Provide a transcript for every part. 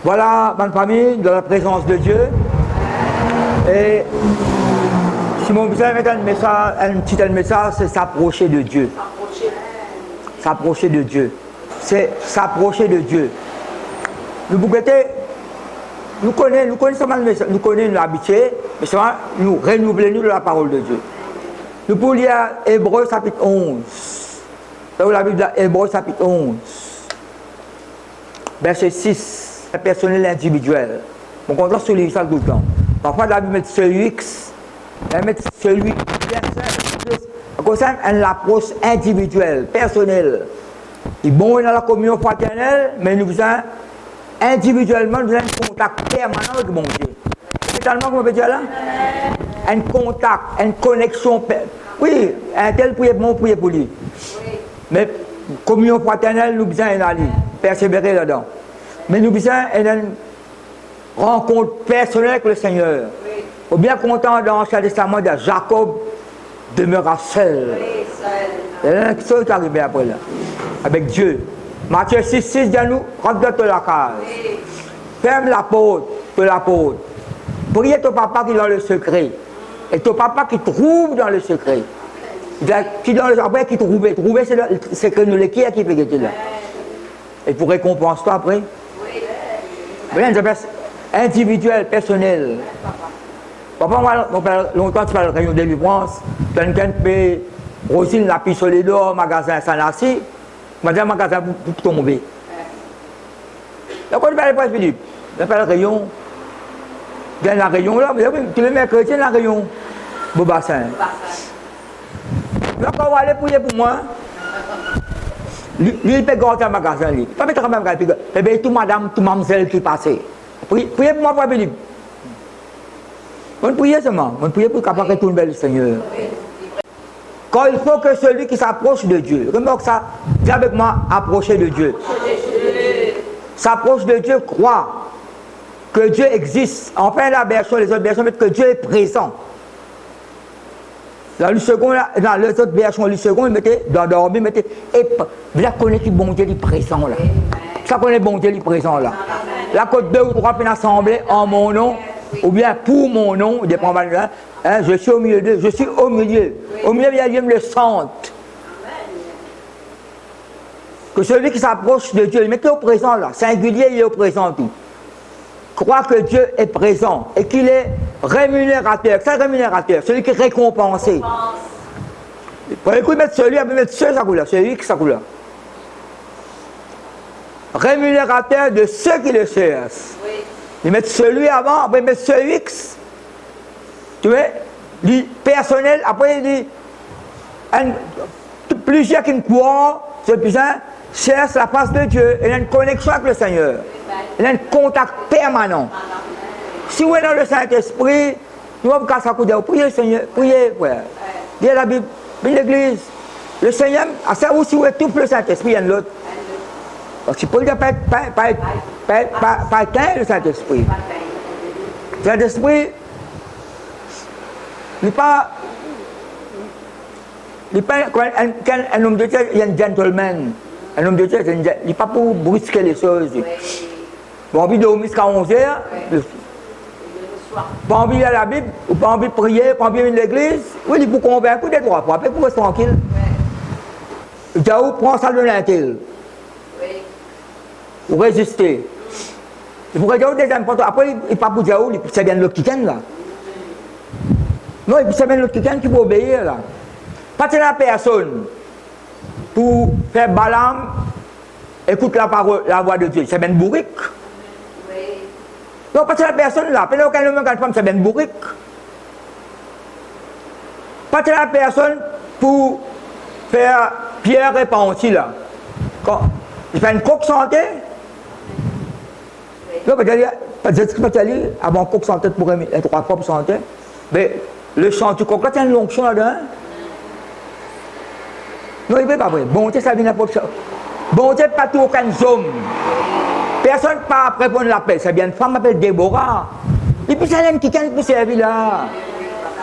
Voilà, ma famille, dans la présence de Dieu. Et si mon besoin de mettre un petit message, c'est s'approcher de Dieu. S'approcher de Dieu. C'est s'approcher de Dieu. Nous connaissons l'habitude, mais seulement nous renouveler de la parole de Dieu. Nous pouvons lire Hébreux chapitre 11. Dans la Bible, Hébreux chapitre 11. Verset 6. Personnel individuel. On compte sur les ça tout le temps. Parfois, la Bible met celui X, elle met celui comme ça, elle l'approche individuelle, personnelle. Il est bon dans la communion fraternelle, mais nous faisons individuellement, nous avons un contact permanent avec mon Dieu. C'est tellement qu'on peut dire là? Un contact, une connexion. Oui, un tel prier pour moi, prier pour lui. Mais communion fraternelle, nous besoin d'aller persévérer là-dedans. Mais nous besoin d'une rencontre personnelle avec le Seigneur. Ou bien content dans l'Ancien Testament de Jacob demeura seul. Il y a une chose qui est arrivée après là, avec Dieu. Matthieu 6, 6 dit à nous, rentre dans la case. Ferme la porte de l'apôtre. Priez ton papa qui est dans le secret. Et ton papa qui trouve dans le secret. Après, qui trouve. Trouver, c'est le secret de l'équipe qui peut être là. Et pour récompenser toi après. Rien de individuel, personnel. Papa, moi, longtemps, tu fais la réunion de délivrance. Quelqu'un peut Rosine la pistolet d'or, magasin Sanassi. Madame, magasin pour tomber. Donc, on va aller pour Philippe. On va faire la réunion. Dans la réunion là, tu le mets chrétien la réunion. Beau bassin. Donc, on va aller prier pour moi. Lui, il peut garder un magasin. Pas mettre un magasin. Eh bien, tout madame, tout mademoiselle qui passait. Priez pour moi, pour Philippe. On prie seulement. On prie pour capable de tourner le Seigneur. Quand il faut que celui qui s'approche de Dieu, remarque ça, dis avec moi, approcher de Dieu. S'approche de Dieu, croit que Dieu existe. Enfin, la version, les autres versions mettent que Dieu est présent. Dans le second, dans les autres versions, le second, il mettait, dans dormir, il mettait, et vous connaissez que bon Dieu est présent là. Ça connaît bon Dieu est présent là. La côte 2 ou 3 puis assemblée en mon nom, ou bien pour mon nom, dépend de là. Hein, je suis au milieu d'eux, je suis au milieu. Au milieu, il y a le centre. Que celui qui s'approche de Dieu, il mettait au présent là, singulier, il est au présent tout. Croit que Dieu est présent et qu'il est rémunérateur. C'est rémunérateur, celui qui est récompensé. Pour écouter, mettre celui, il mettre celui qui s'acoule là. Rémunérateur de ceux qui le cherchent. Il met celui avant, après il met celui X. Tu vois, dit personnel, après il dit plusieurs qui ne croient, c'est plus un, cherche la face de Dieu, il a une connexion avec le Seigneur, il a un contact permanent. Si vous êtes dans le Saint-Esprit, nous allons casser à coup de priez le Seigneur, priez, frère. Dis la Bible, l'Église, le Seigneur, c'est où si vous êtes tout le Saint-Esprit, il y a l'autre. Parce que Paul n'a pas atteint le Saint-Esprit. Le Saint-Esprit n'est pas un homme de Dieu, il y a un gentleman. Un homme de Dieu, il n'est pas pour brusquer les choses. Pas envie de dormir jusqu'à 11h, pas envie d'aller à la Bible, ou pas envie de prier, pas envie de l'église. Oui, il est pour convaincre des droits, après pour rester tranquille. Jaou prend ça de l'intel. Pour résister. Il faut que Jaou des importants. Après, il n'est pas pour Jaou, c'est bien l'autre qui gagne là. Non, c'est bien l'autre qui gagne qui peut obéir là. Pas de la personne pour faire Balaam, écoute la parole, la voix de Dieu. C'est bien bourrique. Non, pas de la personne là. Pas aucun homme, aucune femme, c'est bien bourrique. Pas de la personne pour faire pierre et pensi là. Quand il fait une coque santé. Non, peut-être avant coque santé pour être trois propres santé. Mais le chant du coq, là, il y a une longue là-dedans. Non, il ne veut pas vrai. Bonté, ça vient n'importe quoi. Bonté, pas tout aucun homme. Personne ne peut pas répondre à l'appel. C'est bien une femme qui s'appelle Déborah. Et puis, c'est un qui pour servir là.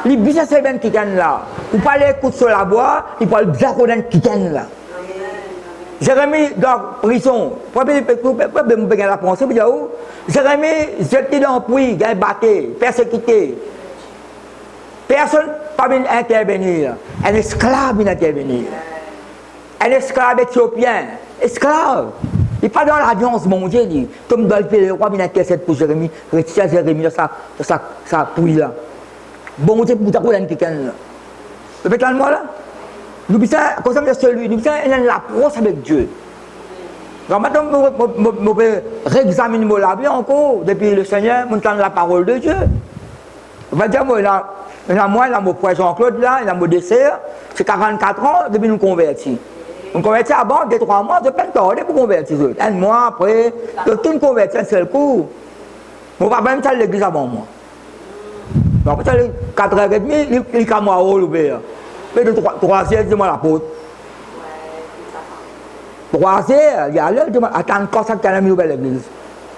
Les business c'est bien qui là. Vous parlez écoute sur la voix, il parle bien qu'on a qui là. Jérémie dans la prison. Pourquoi vous avez la pensée? Jérémie, j'étais dans le puits, il a battu, persécuté. Personne n'a pas intervenir. Un esclave vient intervenir. Un esclave éthiopien. Esclave. Il n'est pas dans l'alliance mondiale. Comme dans le pays, le roi vient intercéder pour Jérémie. Retire Jérémie dans sa puits là. Bon Dieu, pour t'accrocher quelqu'un là. Le fait là, moi là. Nous disons, comme ça, celui, nous disons, il a l'approche avec Dieu. Donc maintenant, nous réexaminer la vie encore, depuis le Seigneur, nous entendons la parole de Dieu. On va dire, moi, il a mon frère Jean-Claude là, il a mon dessert, c'est 44 ans depuis nous convertis. On convertit avant, 2-3 mois, de peine tardé pour convertir. Un mois après, de tout convertir un seul coup. Mon papa même à l'église avant moi. Donc, après, 4h30, il est à moi au Loubert. Mais de 3 heures, dis-moi la porte. 3 heures, il y a l'heure, dis-moi, attends, quand ça, tu as une nouvelle église.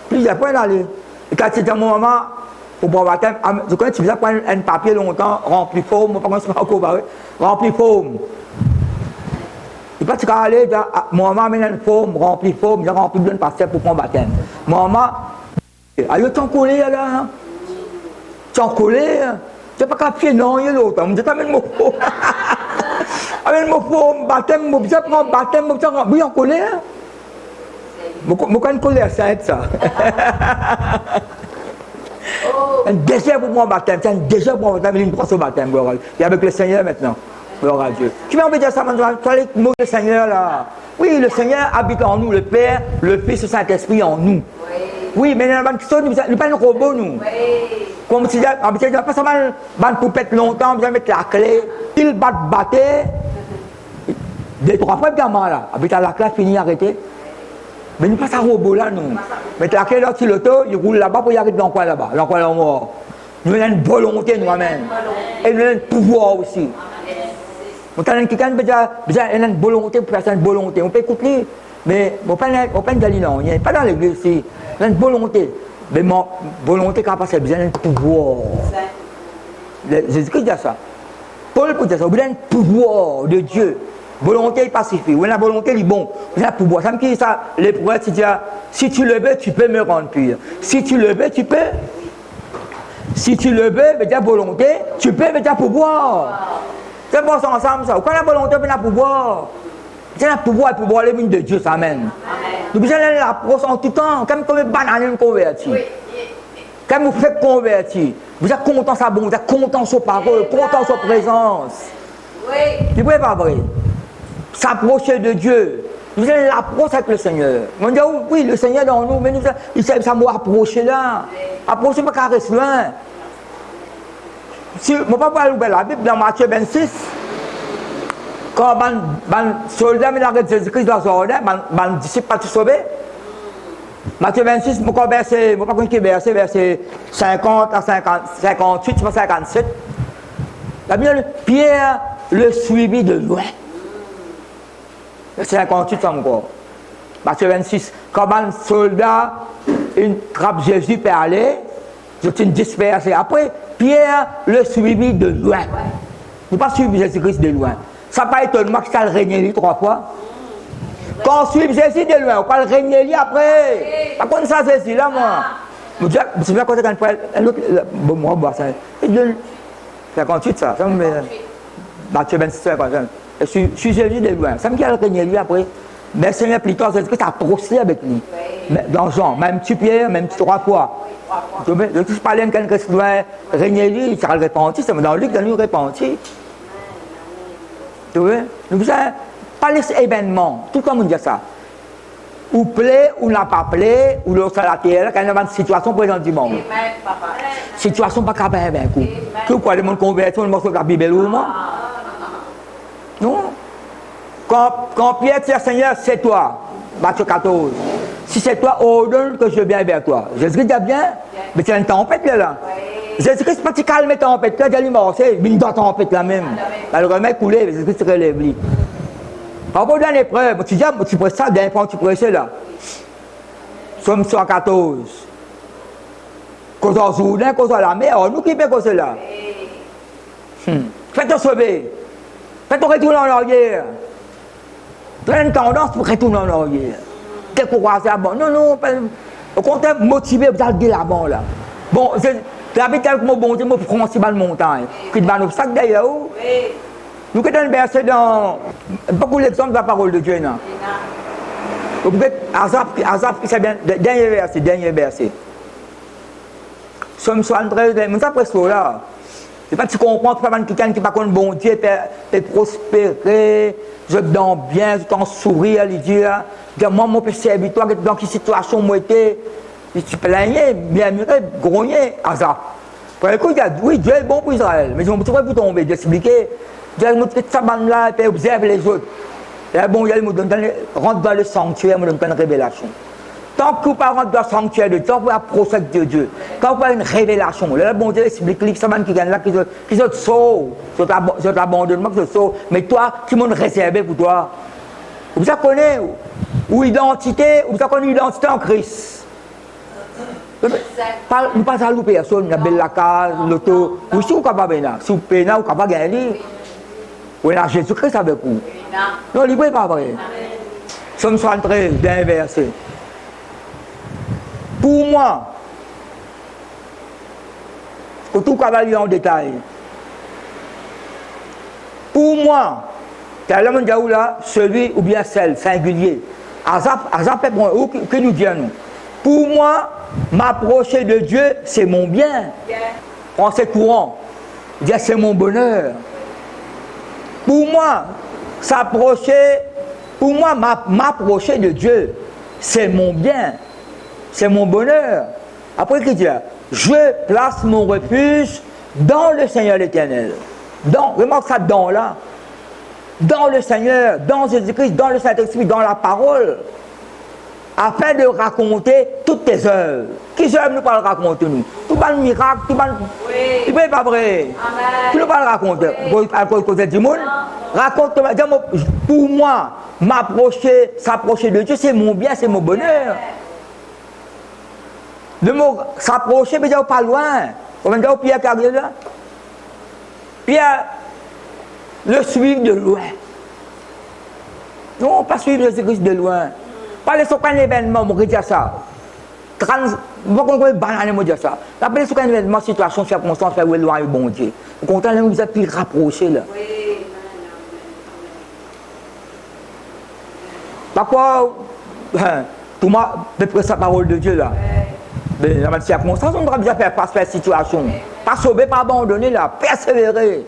Puis, il y a pas d'aller. Et quand c'était mon maman, pour boire baptême, je connais, tu faisais prendre un papier longtemps, rempli de forme, pas comment encore, rempli de forme. Et puis, tu vas aller, mon maman amène une forme, rempli de forme, il a rempli de pasteur pour prendre baptême. Mon maman, allez, tu en collé là, tu en collé, tu n'as pas qu'à pied, non, il y a l'autre. Je t'amène mon forme. Amène mon forme, baptême, je prends baptême, oui, en collé. Je connais colère, ça. Un désert pour moi baptême, c'est un désert pour moi baptême, il passe au baptême, et avec le Seigneur maintenant, gloire à Dieu. Tu m'as envie de dire ça maintenant, tu as les mots du Seigneur là. Oui, le Seigneur habite en nous, le Père, le Fils, le Saint-Esprit en nous. Oui, mais nous ne sommes pas un robot, nous. Comme si, on ne pas seulement une poupette longtemps, on va mettre la clé, il battait, 2-3 fois, gamin là, habite à la clé, fini, arrêté. Mais nous ne sommes pas un robot là, nous. Mettre la clé dans l'auto, il roule là-bas pour y arriver dans le coin là-bas, dans le coin là-bas. Nous avons une volonté nous-mêmes. Et nous avons un pouvoir aussi. Nous avons quelqu'un qui a une volonté pour faire une volonté. On peut écouter, mais on ne peut pas d'aller non. Il n'y a pas dans l'église ici. On a une volonté. Mais mon volonté, quand on passe, besoin d'un pouvoir. Jésus-Christ dit ça. Paul peut dire ça. On a un pouvoir de Dieu. Volonté pacifique. On a la volonté, il est bon. On a le pouvoir. Ça me dit ça. Les prophètes disent si tu le veux, tu peux me rendre pur. Si tu le veux, tu peux. Si tu le veux, mais tu as volonté, tu peux, mais tu as pouvoir. C'est bon, c'est ensemble ça. Quand la volonté, mais tu as pouvoir. C'est le pouvoir, le pouvoir, les mines de Dieu, ça amène. Nous besoin de l'approche en tout temps, comme une banane convertie. Comme vous faites convertir, vous êtes content sa bonté, vous êtes content sa parole, content sa présence. C'est vrai, pas vrai? S'approcher de Dieu. Nous allons l'approcher avec le Seigneur. On dit oui, le Seigneur est dans nous, mais nous, il sait ça nous approcher là. Approcher, pas qu'à rester loin. Si mon papa a ouvert la Bible dans Matthieu 26, quand les soldats arrêtent Jésus-Christ dans le jardin, les disciples pas tous sauvés. Matthieu 26, je ne sais pas combien verset 50 à 58, 57. La Bible, Pierre le suivit de loin. Verset 58, c'est encore. Matthieu 26, quand les soldats trappent Jésus pour aller, ils sont dispersés. Après, Pierre le suivit de loin. Il n'a pas suivi Jésus-Christ de loin. Ça n'a pas étonnement que ça le régné 3 fois. Quand on suit Jésus de loin, on va le régner après. Par contre, ça, Jésus là, moi. Je me souviens quand une fois, l'autre, bon, moi, ça. 58, ça. Ça me Matthieu 26, 58. Je suis Jésus de loin. Ça me dit le régner lui après. Mais le Seigneur, plus tard, Jésus-Christ a procédé avec lui. Dans Jean, même tu Pierre, même 3 fois. Je parlais de quelqu'un qui doit régner lui, il sera repenti. C'est dans Luc, il est repenti. Tu vois? Nous avons pas les événements, tout comme on dit ça. Ou plaît, ou n'a pas plaît, ou l'autre à la terre, quand il y a une situation présente du monde. Situation pas capable d'un coup. Tu vois, les gens convertis, les gens qui ont la Bible ou moi? Non? Quand Pierre dit Seigneur, c'est toi, Matthieu 14. Si c'est toi, ordonne que je vienne vers toi. Jésus-Christ dit bien, mais c'est une tempête là. Jésus-Christ n'est pas si calme, tempête là, il est mort, c'est une tempête là même. Le remède coulé, Jésus-Christ se relève. Par rapport à l'épreuve, tu dis, tu prêches ça, d'un point, tu prêches là. Somme 114. Cause en journée, cause en la mer, nous qui fait cause là. Faites-toi sauver. Faites-toi retourner en arrière. Tu as une tendance pour retourner en arrière. Décourager à bon. Non, non, au contraire, motivé pour aller là-bas. Là. Bon, j'habite avec mon bon Dieu, mon principal montagne. Qui est un obstacle d'ailleurs. Nous avons versé dans beaucoup d'exemples de la parole de Dieu. Azap, c'est bien, dernier verset. Somme 73, mais ça presque là. C'est pas que tu comprends que quelqu'un qui n'a pas bon Dieu peut prospérer, je donne bien, je t'en souris, il dit, moi, mon serviteur, dans quelle situation moi j'étais, tu plaignais, bien muré, grogné, Azap. Écoute, oui, Dieu est bon pour Israël, mais je ne peux pas vous tomber, d'expliquer. Dieu me dit ça là et observe les autres. Et bon, il me donne rentre dans le sanctuaire, me donne une révélation. Tant que vous ne rentrez dans le sanctuaire de Dieu, tant que vous approchez de Dieu, quand vous avez une révélation, là, bon Dieu explique que ça qui gagne là, qui se sauve, je t'abandonne, moi qui se sauve, mais toi, qui m'ont réservé pour toi. Vous connaissez ou identité, vous connaissez l'identité en Christ. Nous ne pas à louper personne, la belle la case, l'auto, ou si vous êtes capable de si vous êtes capable, vous êtes capable de gagner. Vous êtes Jésus-Christ avec vous. Non, il n'est pas vrai. Somme 73, d'un verset. Pour moi, faut tout cavalier en détail. Pour moi, celui ou bien celle, singulier. Azap est bon, que nous disons. Pour moi, m'approcher de Dieu, c'est mon bien. En ce courant, dire c'est mon bonheur. Pour moi, m'approcher de Dieu, c'est mon bien, c'est mon bonheur. Après, il dit, je place mon refuge dans le Seigneur l'Éternel. Remarque ça dans là. Dans le Seigneur, dans Jésus-Christ, dans le Saint-Esprit, dans la parole. Afin de raconter toutes tes œuvres. Qui œuvres nous pas le raconter nous? Tout le miracle, tout le il n'est pas vrai. Tu ne pas le raconter. À cause du monde. Raconte, pour moi, s'approcher de Dieu, c'est mon bien, c'est mon bonheur. Le mot s'approcher, mais pas loin. On va dire Pierre qui arrive là. Pierre, le suivre de loin. Non, pas suivre Jésus-Christ de loin. Pas les aucun événement, on dire ça. Vous comprenez, banane, dire ça. Après, sur un événement, situation, circonstance, faire éloigner le bon Dieu. Au contraire, vous êtes plus rapprochés là. Pourquoi tout le monde peut prendre sa parole de Dieu là? Mais dans la circonstance, on doit bien faire face à la situation. Pas sauver, pas abandonner là, persévérer.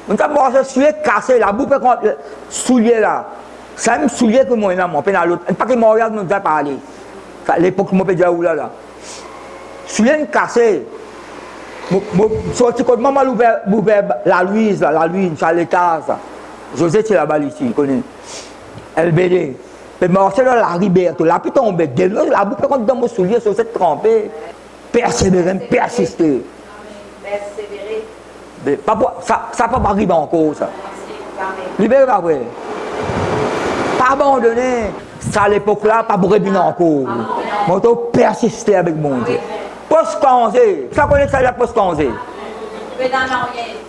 On doit voir ce soulier cassé là, boupe contre soulier là. C'est un soulier que moi, on peut dans l'autre. Pas que mon regard nous a parlé. À l'époque, je peux dire où là. Soulier cassé. Sorti quand maman ouvert la Louise, sur l'étage. José, c'est là-bas ici, il connaît. LBD. Mais marcher dans la liberté, la puis tomber, la boucle contre dans mon soulier, sur cette trempée. Persévérer, persister. Persévérer. Ça ne peut pas arriver encore, ça. Libéré, pas vrai. Pas abandonner. Ça à l'époque là, pas pour revenir encore. Mais on doit persister avec mon Dieu. Post-canzé. Ça connaît ça, la post-canzé.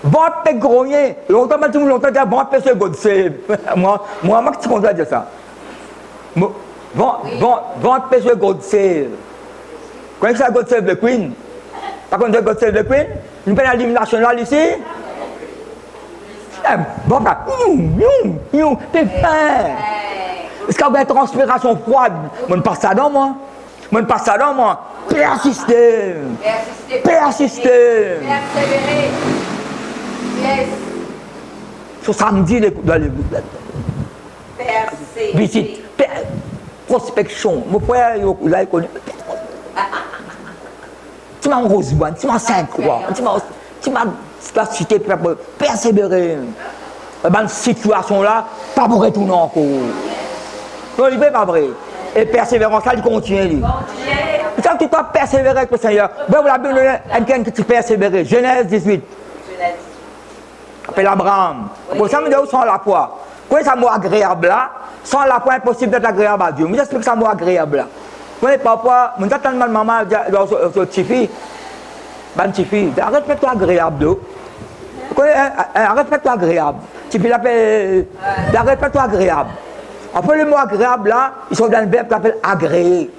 Vente pe grogner. Longtemps, tout le monde longtemps, vente pe se godser. Moi, tu comprends dire ça. Vente pe se godser. Quand ça God Save the Queen? Par contre, God Save the Queen? Une peine à l'hymne national ici? Bon, t'es fin. Est-ce qu'il y a une transpiration froide? Je ne passe ça dans moi. Persister. Persévérer. Yes. Ce samedi, dans les visite. Prospection. Mon frère, il connaît. Tu m'as Roseboine, tu m'as Sainte-Croix, tu m'as la cité pour persévérer. Dans cette situation-là, pas pour retourner encore. Non, il n'est pas vrai. Et persévérance, ça, il continue. Ça, tu dois persévérer avec le Seigneur. Vous la Bible, quelqu'un qui persévère. Genèse 18. Appelle Abraham. Pour ça, me dit sans la foi. Quand ça mot agréable là, sans la foi, impossible d'être agréable à Dieu. Je explique ça mot agréable là. Quand papa, je dis tellement maman, sur Tifi, arrête de être agréable. connais un répertoire agréable. Tu peux l'appeler un répertoire agréable. Après le mot agréable là, ils sont dans le verbe qu'on appelle agréer.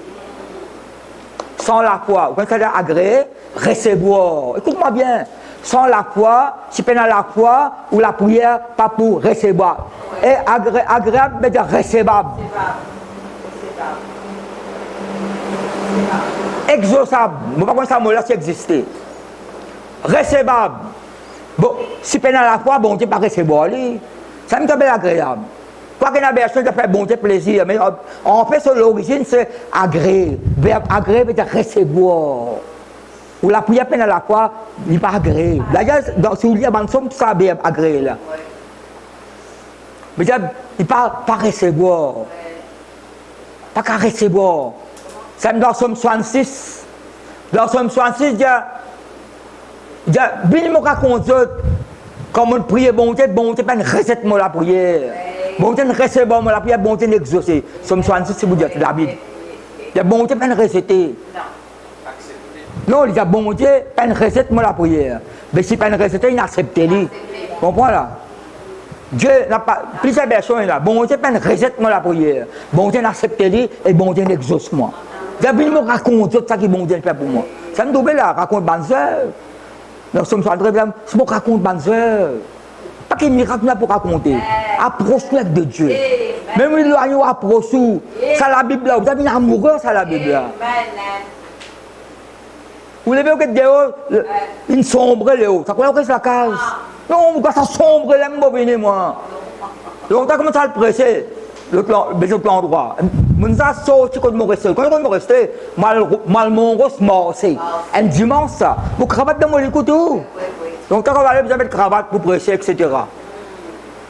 Sans la foi. Vous connaissez agréer? Recevoir. Écoute-moi bien. Sans la foi, si tu as la foi ou la prière, pas pour recevoir. Et agréable, veut dire recevable. Exaucable. Je ne sais pas comment ça mot là si existait. Recevable. Bon, si tu as la foi, bon Dieu pas recevoir. Ça me semble agréable. Quoi qu'il y ait une version qui fait bon Dieu plaisir, mais en fait, sur l'origine, c'est agréer. Verbe agréer veut dire recevoir. Ou la prière peine à la foi, il n'est pas agréé. D'ailleurs, si vous lisez la bande-son, ça verbe agréé là. Mais il ne parle pas recevoir. Pas qu'à recevoir. C'est dans Somme 66. Dans Somme 66, il y a bien me raconte comment on prie bon Dieu pas une recette moi la prière. Bon Dieu ne recevoir moi la prière, bon Dieu n'exaucer. Somme 66, c'est vous dire la Bible. Il y a bon Dieu pas une recette. Non, il dit bon Dieu, pas une recette, moi la prière. Mais si pas une recette, il n'accepte pas. Vous comprenez là? Dieu n'a pas. Plusieurs versions là. Bon Dieu, pas une recette, moi la prière. Bon Dieu n'accepte pas et bon Dieu n'exauce moi. D'abord, il me raconte tout ça que bon Dieu fait pour moi. Ça me double là, raconte Banzer. Nous sommes sur le problème, c'est pour raconter Banzer. Pas qu'il miracle là pour raconter. Approche-nous de Dieu. Même il doit nous approcher. Ça la Bible là. Vous avez une amoureux, ça la Bible là. Vous l'avez vu que une sombre là-haut. Ça quoi que c'est la case? Non, ça sombre là, je moi. Donc, tu as commencé à le presser, l'autre endroit. Je suis sorti quand je suis resté. Quand je suis resté, mal mon gosse mort. Un dimanche, ça. Vous cravate dans mon couteau. Donc, tu as aller vous avez de cravate pour presser, etc.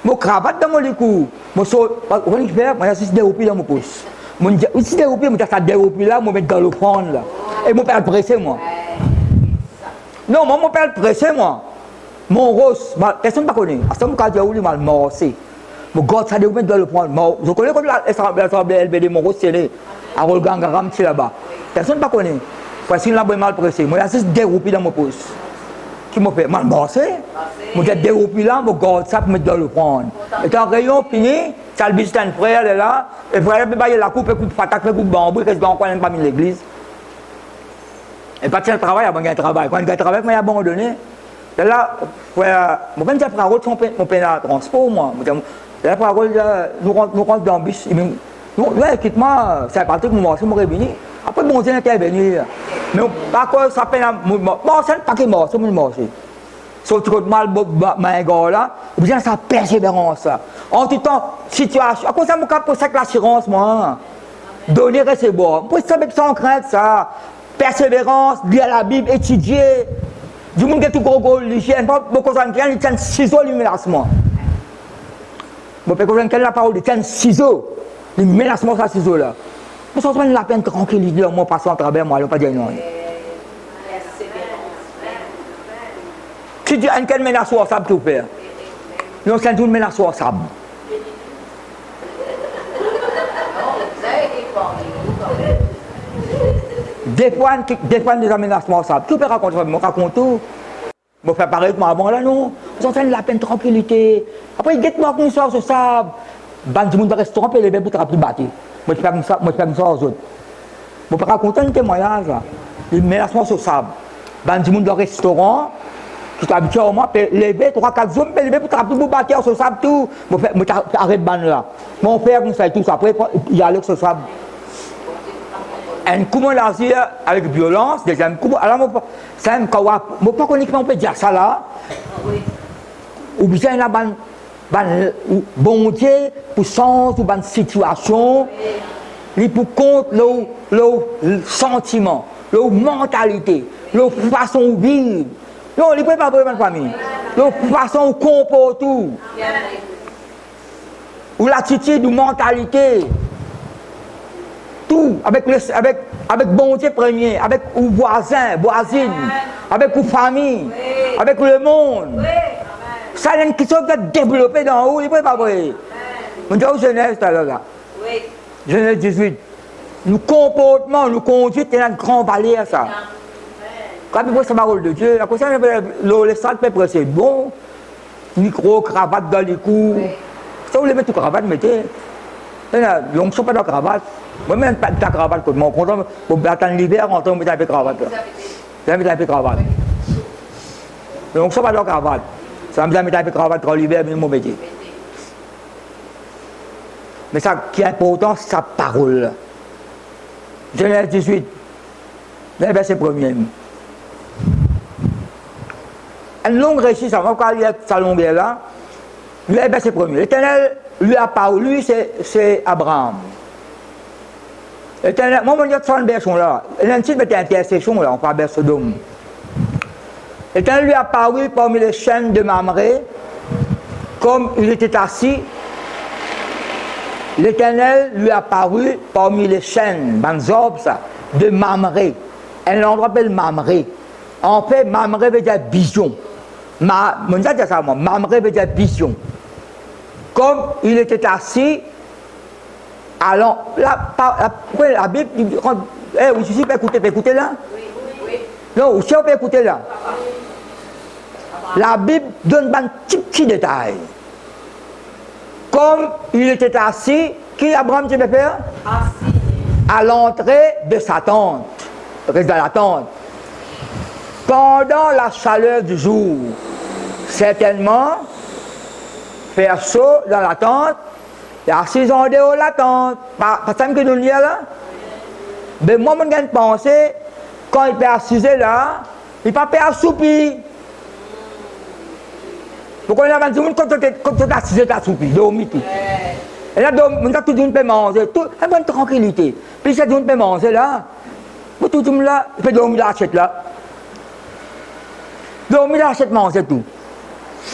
Mon cravate dans mon couteau. Mon saut, on va faire, moi, je suis déroupé dans mon pouce. Je suis déroupé, je suis déroupé là, je vais mettre dans le prendre là. Et mon père le presser, moi. Non, mon père le presser, moi. Mon rose, personne ne me connaît. À ce moment-là, je suis mal morcé. Mon gars, ça doit le prendre. Je connais comme l'Assemblée LBD, mon rose, c'est là. À Rolgangaram, c'est là-bas. Personne ne me connaît. Parce qu'il a mal pressé. Moi, je suis déroupé dans mon pouce. Qui m'a fait mal morcé. Je suis déroupé là, mon gars, ça pour mettre dans le prendre. Et quand le rayon fini, ça le visite un frère là. Et le frère, il la coupe, coupe patate, coupe bambou, qu'est-ce qu'on n'a pas mis l'église. Et pas de travail, il y a un travail. Quand il y a un travail, il y a abandonné. Et là, mon père a pris mon père à transport, moi. Là, nous rentrons dans le bus. Ouais, quitte-moi, c'est parti que moi, je suis revenu. Après, mon Dieu était venu. Mais par contre, ça peine à mort. Bon, c'est pas qu'il est mort, c'est mort. Sauf que mal, ma gars là, bien ça persévérance. En tout temps, situation. À cause de mon cas, pour ça que l'assurance, moi. Donner, recevoir. Pour ça, sans crainte, ça. Persévérance, lire la Bible, étudier. Du monde qui est tout gros, l'hygiène, pas beaucoup de gens qui tiennent ciseaux, les menacements. Bon, parce que la parole, ils tiennent ciseaux, les menacements, ça, ciseaux là. Mais ça, c'est la peine tranquille, moi, passant à travers moi, je ne pas dire non. Si tu as une menace au sable, tu fais. Non, c'est une menace au sable. Des fois, des aménagements, ça. Tout peut raconter, je raconte tout. Je fais pareil que moi avant là, non. Vous entendez la peine, tranquillité. Après, il guette-moi qu'une soir sur ça. Ban du monde de restaurant, puis les bébés pour te battre. Moi, je fais comme ça aux autres. Je peux raconter un témoignage, là. Les aménagements sur sable. Ban du monde de restaurant, qui est habitué au moins, puis les bébés, 3-4 hommes, puis les bébés pour te battre sur sable, tout. Je arrête ban là. Mon père, comme ça et tout ça. Après, il y a sur sable. Un coup de l'Asie avec violence, deuxième coup, alors c'est un coup, je ne sais pas qu'on peut dire ça là, ou bien là, bon Dieu, pour sens ou une situation, il pour compte le sentiment, la mentalité, la façon de vivre. Non, il ne peut pas vraiment famille. La façon de comporter, ou l'attitude, ou mentalité. Tout, avec bon Dieu premier, avec les voisins, voisines, avec les familles, avec le monde. Ça, c'est une question qui est développée dans haut, il ne peut pas vrai. On dit au Genèse, là. Genèse 18. Nous comportements, nous conduite, il y a une grande valeur, ça. Quand il voit sa parole de Dieu, à cause de ça, le sac peut presser bon, micro, cravate dans les cous. Ça, vous les mettez tout cravate, mettez. On ne sont pas dans la cravate. Moi-même, pas de cravate, comme mon content, pour attendre l'hiver, on va mettre un peu de cravate. Je vais mettre un peu de cravate. Donc, on ne sont pas dans la cravate. Ça va mettre un peu de cravate quand l'hiver, mais mon métier. Mais ça qui est important, c'est sa parole. Genèse 18, le verset 1er. Une longue récit, ça va pas lire sa longueur là. Le verset 1er. L'Éternel lui a parlé, lui c'est Abraham. L'Éternel, moi, je dis que version là. Il y a une petite intercession là, on parle de Sodome. L'Éternel lui a apparu parmi les chaînes de Mamré, comme il était assis. L'Éternel lui a apparu parmi les chaînes, de Mamré. Un endroit appelle Mamré. En fait, Mamré veut dire vision. Mamré veut dire vision. Comme il était assis, alors, la Bible, vous ici, écoutez là? Oui. Non, vous on peut écouter là. La Bible donne un petit détail. Comme il était assis, qui Abraham devait faire? Assis. À l'entrée de sa tente. Reste dans la tente. Pendant la chaleur du jour, certainement, faire chaud dans la tente, et assis en dehors de la tente. Pas ça que nous disons là? Mais moi, je me penser, quand il peut assis là, il ne peut pas assoupi. Pourquoi il y a des gens quand tu es assis, tu es assoupi, dormi tout. Et là, tout le monde peut manger, une bonne tranquillité. Puis si tout le monde peut manger là, tout le monde là, il peut dormir là, achète là. Dormir là, achète manger tout.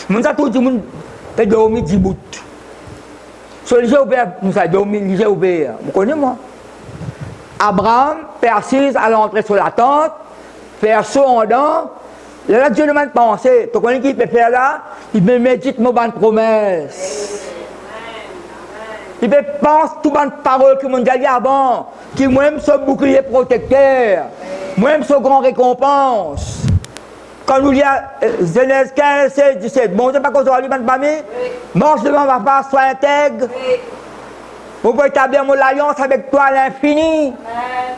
Tout le monde peut dormir 10 bouts. Sur les yeux ouverts, nous avons dormi les yeux ouverts. Vous connaissez moi? Abraham, persiste à l'entrée sur la tente, faire saut en dedans. Là, Dieu demande de penser. Tu connais qui peut faire là? Il me médite nos bonnes promesses. Il peut penser toutes les paroles que mon dit avant. Qui moi-même sont bouclier protecteur. Moi-même sont grand récompense. Quand nous lisons Genèse 15, 16, 17, bon, je ne sais pas quoi ça va lui, marche devant ma face, sois intègre. Vous pouvez établir mon alliance avec toi à l'infini.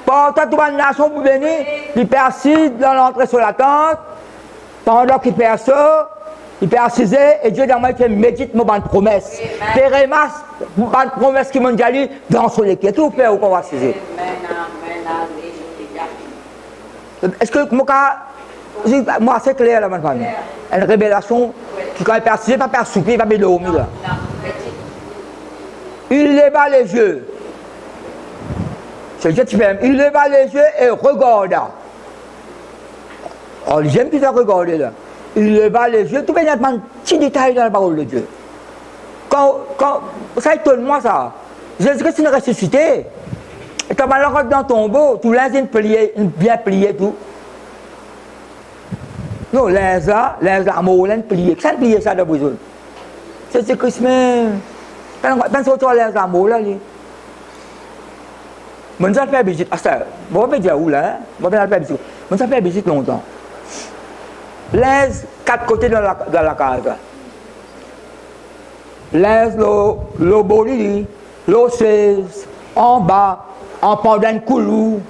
Porte-toi toute une nation pour venir. Il persiste dans l'entrée sur la tente. Pendant qu'il persiste, il persiste et Dieu dans moi il médite mes bonnes promesses. Pérémas, bonnes promesses qui m'ont dit dans son équipe. Tout fait ou qu'on va saisir. Est-ce que moi c'est clair là, ma famille? Une révélation qui quand il persiste, il ne va pas souper, il va pas dormir là. Il leva les yeux. C'est ce que tu fais. Il leva les yeux et regarda. Oh, j'aime plus à regarder là. Il leva les yeux. Tout bien, il y a un petit détail dans la parole de Dieu. Quand ça étonne moi ça. Jésus-Christ est ressuscité. Et quand on rentre dans ton tombeau, tout l'indigne bien plié tout. Non, l'indigne amour, l'indigne plié. Qu'est-ce que plié ça de besoin? C'est Christ même. Pense au les amours là. Mon ça fait visite. Ah ça, bon on peut dire où là? Bon on faire visite. Mon ça fait visite longtemps. Les 4 côtés dans la case. Les le boli, le 16, en bas, en pendant un coulou,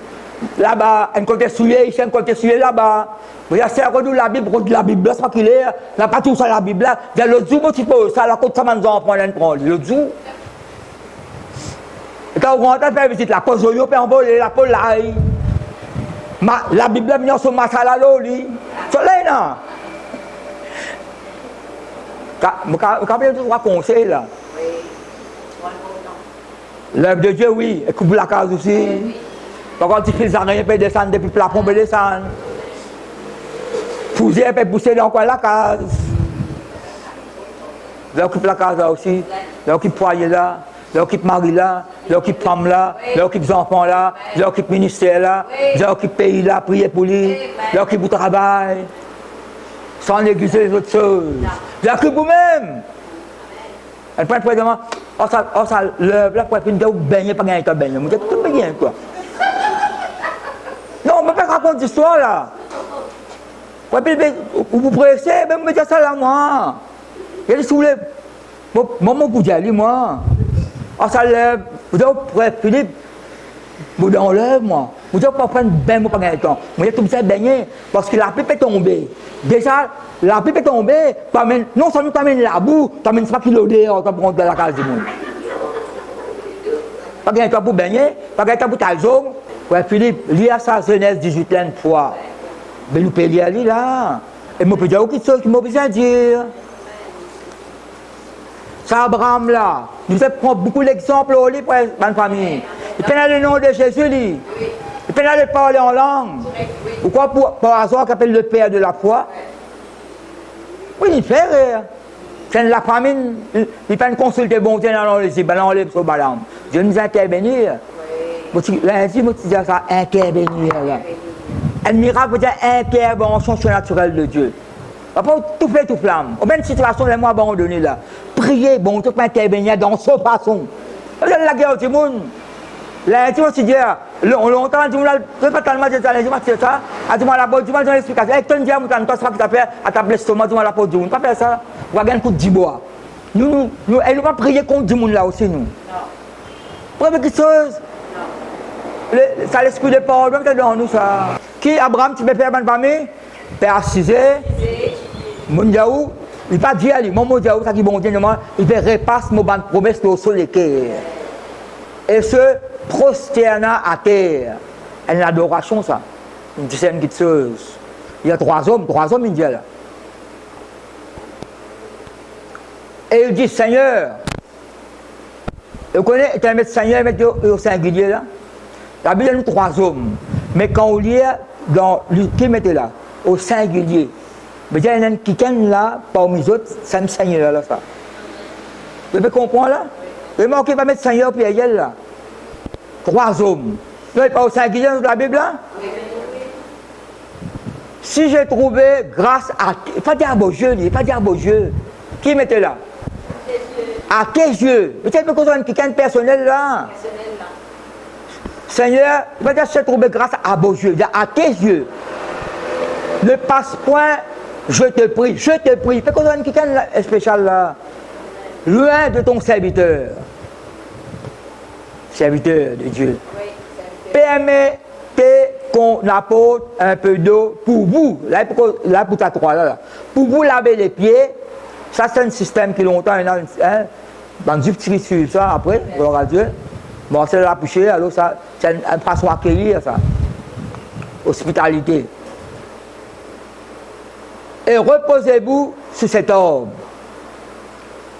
là-bas, un côté souillé, ici un côté souillé là-bas. Vous avez servi la Bible, c'est pas qu'il est, n'a pas tout ça la Bible là. Il y a le zou, un petit peu, ça, la côte, ça m'a dit, on prend le zou. Et quand on rentre à faire visite, la pose yo, puis en bas, la pose l'ail. La Bible est venue sur ma salle à l'eau, lui. Soleil, non? Quand il y a 3 conseils là. L'œuvre de Dieu, oui. Et coupe la case aussi. Par contre, il fait ça, il peut descendre depuis le plafond, il peut descendre. Fouser, il peut pousser dans quoi la case. Il occupe la case là aussi. Il occupe foyer là. Il occupe mari là. Il occupe femme là. Il occupe enfants là. Il occupe ministère là. Il occupe pays là, prier pour lui. Il occupe le travail. Sans négliger les autres choses. Il occupe vous-même. Elle prend présentement. Oh ça, l'œuvre là, pour être une baigner, pas gagner ta baigner. Vous dites tout bien quoi. Non, on ne peut pas raconter l'histoire là. Vous pressez, vous me dites ça là moi. Il a dit, sous les. Maman, pour dire, moi. Ah, ça lève. Vous avez, Philippe, vous enlève, moi. Vous n'avez pas prendre bain, moi, pas gagner de temps. Moi, j'ai tout ça baigner, parce que la pluie peut tomber. Déjà, la pluie peut tomber, non seulement t'amènes la boue, t'amènes 3 kilos d'air, t'as prendre de la case du monde. Pas gagner de temps pour baigner, pas gagner de temps pour ta zone. Ouais, Philippe, lis à sa Genèse 18 de fois. Mais nous payons à lui là. Et moi, je peux dire autre chose qui m'a besoin de dire. Ça, Abraham là, nous avons beaucoup d'exemples pour la famille. Il peut aller le nom de Jésus, il peut aller parler en langue. Pourquoi par hasard qu'il appelle le père de la foi? Oui, il fait rire. C'est la famine, il peut consulter bon Dieu dans les balans, sur balam. Dieu nous intervenir. Lundi, je dis ça, intervenir. Un miracle veut dire intervention surnaturelle de Dieu. On va pas tout faire, tout flamme. Au même situation, les mois abandonnés là. Priez, bon, tout peut intervenir dans cette façon. Vous avez la guerre du monde. Lundi, on se dit, longtemps, tout le monde n'a pas tellement de lundi, c'est ça. À tout le monde, la porte du monde, j'ai l'explication. Et ton diable, toi, c'est pas que tu as fait à ta blessure, tu la porte du monde. Pas faire ça. On va gagner un coup de 10 bois. Nous, elle ne va pas prier contre du monde là aussi, nous. Première chose. Ça l'esprit de parole, c'est dans nous ça. Qui Abraham, tu peux faire bonne famille? Père Cisé, Mondiaou, il va dire à lui, mon Mondiaou, ça qui bon Dieu, il va repasser mon bonne promesse au soleil. Et se prosterna à terre. C'est une adoration ça. Une dizaine de choses. Il y a trois hommes, il dit là. Et il dit, Seigneur, vous connaissez, tu as mis Seigneur, mettre au singulier là. La Bible nous 3 hommes, mais quand on lit dans qui mettait là, au singulier, mais il y a un qui est là, parmi les autres, c'est un Seigneur là, ça. Vous pouvez comprendre là? Remarquez, il va mettre Seigneur puis Yel là. 3 hommes. Non, il pas au singulier dans la Bible là? Si j'ai trouvé grâce à. Il ne faut pas dire beau Dieu, il ne faut pas dire beau Dieu. Qui mettait là? À quel Dieu? Peut-être que c'est quelqu'un de personnel là. Seigneur, peut-être que j'ai trouvé grâce à beau Dieu. À tes yeux. Ne passe point, je te prie. Fais qu'on a quelqu'un spécial là. Loin de ton serviteur. Serviteur de Dieu. Permettez qu'on apporte un peu d'eau pour vous. Là, pour ta 3 là. Pour vous laver les pieds. Ça, c'est un système qui longtemps, dans du petit sur ça après, gloire à Dieu. Bon, c'est la poussée, alors ça, c'est une façon d'accueillir ça. Hospitalité. Et reposez-vous sur cet orbe.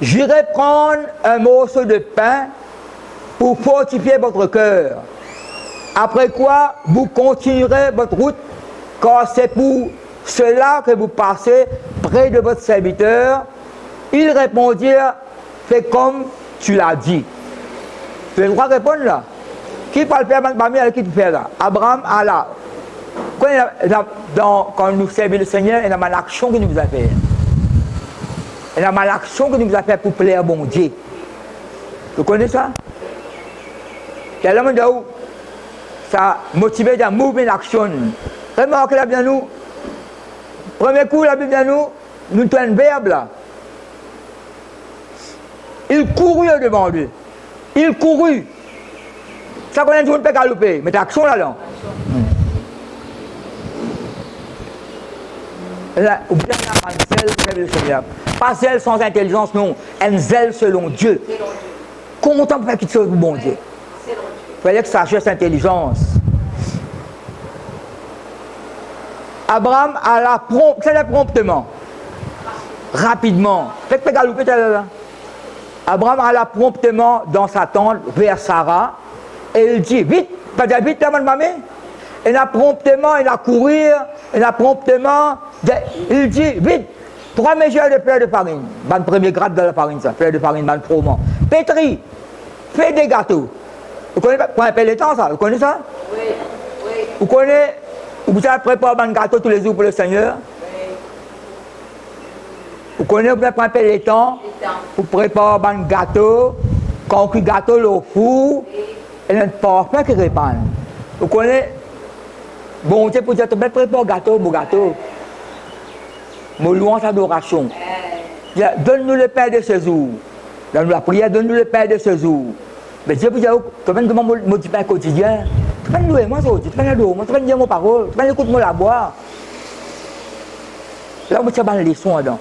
J'irai prendre un morceau de pain pour fortifier votre cœur. Après quoi, vous continuerez votre route, car c'est pour cela que vous passez près de votre serviteur. Ils répondirent, fais comme tu l'as dit. Tu as le droit de répondre là. Qui peut le faire avec qui tu fais là? Abraham, Allah. Quand nous servons le Seigneur, il y a une action que nous a fait. Il y a une action que nous a fait pour plaire à bon Dieu. Vous connaissez ça? Il y a l'homme de où ça motive à mouvoir l'action. Remarquez la bien nous. Premier coup, la Bible nous avons un verbe là. Il courut devant lui. Il courut. Ça qu'on a dit, on ne peut pas galoper. Mais t'as action là-dedans. Ou bien un zèle selon le Seigneur. Pas zèle sans intelligence, non. Un zèle selon Dieu. Comment on peut faire quelque chose pour bon Dieu? Il fallait que sagesse, intelligence. Abraham c'est promptement. Rapidement. Faites pas galoper là. Abraham alla promptement dans sa tente vers Sarah et il dit vite, pas dire vite là, maman. Il a promptement, il a courir, il a promptement, il dit vite, 3 mesures de fleur de farine, ban premier grade de la farine, ça, fleur de farine, ban promo. Pétri, fais des gâteaux. Vous connaissez pas, pour un peu temps ça, vous connaissez ça? Oui, oui. Vous connaissez, vous avez préparé un gâteau tous les jours pour le Seigneur? Vous connaissez, vous prenez un peu de temps, vous préparez un gâteau, quand on cuit gâteau au four, et un parfum qui répand. Vous connaissez, bon Dieu pour dire, tu peux préparer un gâteau, mon gâteau. Mon louange adoration. Donne-nous le pain de ce jour. Dans la prière, donne-nous le pain de ce jour. Mais Dieu vous dit, tu vas nous demander mon pain quotidien. Tu vas nous aimer, tu vas nous aimer, tu vas nous dire mon parole, tu vas nous écouter mon la boire. Là, vous avez une leçon dedans.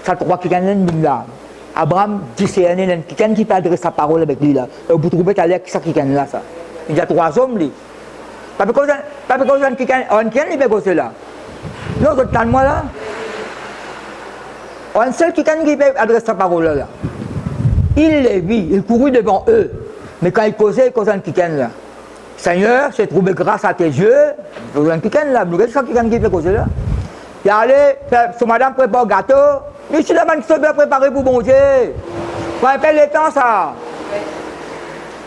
Ça croit qu'il y a un là. Abraham dit c'est quelqu'un qui peut adresser sa parole avec lui là. Et vous trouvez à l'air qui ça qui est là ça. Il y a 3 hommes là. Pas parce que quelqu'un il peut causer là. Non, vous êtes moi là. Un seul quelqu'un qui peut adresser sa parole là. Il les vit, il courut devant eux. Mais quand il causait quelqu'un là. Seigneur, j'ai trouvé grâce à tes yeux. Vous avez quelqu'un là. Vous avez quelqu'un qui peut causer là. Il est allé, son madame prépare un gâteau. Mais si la man qui se doit préparer pour bon Dieu. Prépare le temps ça.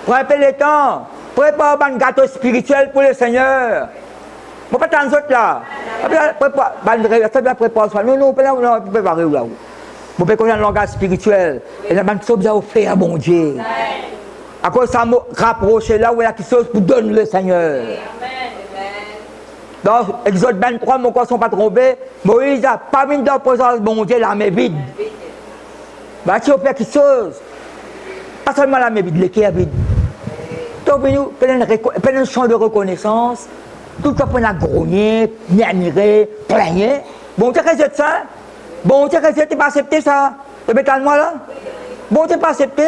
Prépare le temps. Prépare un gâteau spirituel pour le Seigneur. Je ne vais pas t'en autres là. Prépare ça. Non, préparer là. Je vais connaître un langage spirituel. Et la man qui se doit faire à bon Dieu. À cause de ça, rapprocher là où il y a quelque chose pour donner le Seigneur. Dans Exode 23, mon corps ne sont pas trompés. Moïse n'a pas mis dans la présence de mon Dieu la main vide. Bah, tu as fait quelque chose. Pas seulement la main vide, le cœur vide. Donc, nous, un chant de reconnaissance. Tout le temps, on a grogné, murmuré, plaigné. Bon, tu as fait ça. Bon, tu as fait, tu n'as pas accepté ça. Tu es moi là. Bon, tu n'as pas accepté.